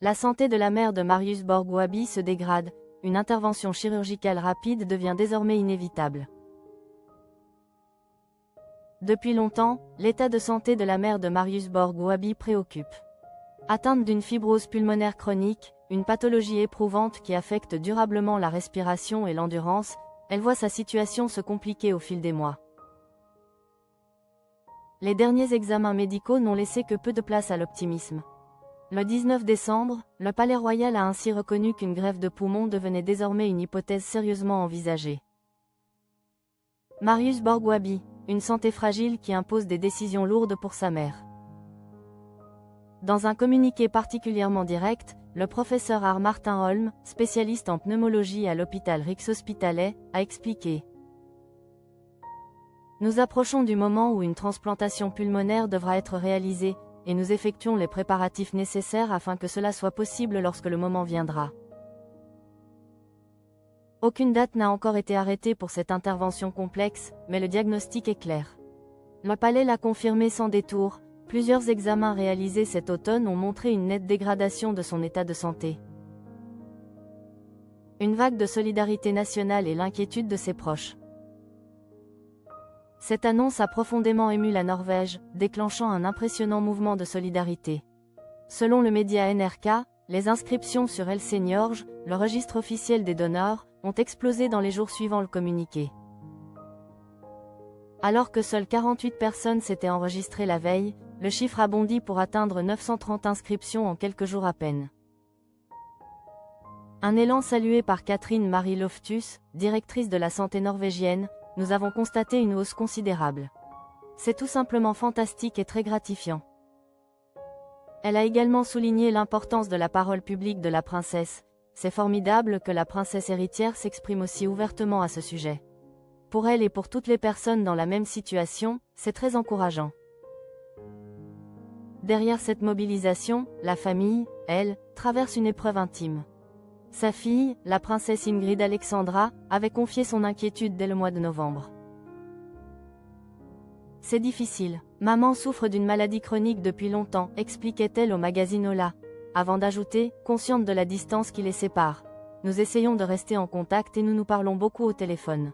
La santé de la mère de Marius Borgwaby se dégrade, une intervention chirurgicale rapide devient désormais inévitable. Depuis longtemps, l'état de santé de la mère de Marius Borgwaby préoccupe. Atteinte d'une fibrose pulmonaire chronique, une pathologie éprouvante qui affecte durablement la respiration et l'endurance, elle voit sa situation se compliquer au fil des mois. Les derniers examens médicaux n'ont laissé que peu de place à l'optimisme. Le 19 décembre, le Palais Royal a ainsi reconnu qu'une greffe de poumon devenait désormais une hypothèse sérieusement envisagée. Marius Borgwaby, une santé fragile qui impose des décisions lourdes pour sa mère. Dans un communiqué particulièrement direct, le professeur Art Martin Holm, spécialiste en pneumologie à l'hôpital Rijkshospitalet, a expliqué: Nous approchons du moment où une transplantation pulmonaire devra être réalisée, et nous effectuons les préparatifs nécessaires afin que cela soit possible lorsque le moment viendra. Aucune date n'a encore été arrêtée pour cette intervention complexe, mais le diagnostic est clair. Le Palais l'a confirmé sans détour, plusieurs examens réalisés cet automne ont montré une nette dégradation de son état de santé. Une vague de solidarité nationale et l'inquiétude de ses proches. Cette annonce a profondément ému la Norvège, déclenchant un impressionnant mouvement de solidarité. Selon le média NRK, les inscriptions sur Helsenorge, le registre officiel des donneurs, ont explosé dans les jours suivant le communiqué. Alors que seules 48 personnes s'étaient enregistrées la veille, le chiffre a bondi pour atteindre 930 inscriptions en quelques jours à peine. Un élan salué par Catherine Marie Loftus, directrice de la santé norvégienne, nous avons constaté une hausse considérable. C'est tout simplement fantastique et très gratifiant. Elle a également souligné l'importance de la parole publique de la princesse. C'est formidable que la princesse héritière s'exprime aussi ouvertement à ce sujet. Pour elle et pour toutes les personnes dans la même situation, c'est très encourageant. Derrière cette mobilisation, la famille, elle, traverse une épreuve intime. Sa fille, la princesse Ingrid Alexandra, avait confié son inquiétude dès le mois de novembre. C'est difficile. Maman souffre d'une maladie chronique depuis longtemps, expliquait-elle au magazine Hola. Avant d'ajouter, consciente de la distance qui les sépare. Nous essayons de rester en contact et nous nous parlons beaucoup au téléphone.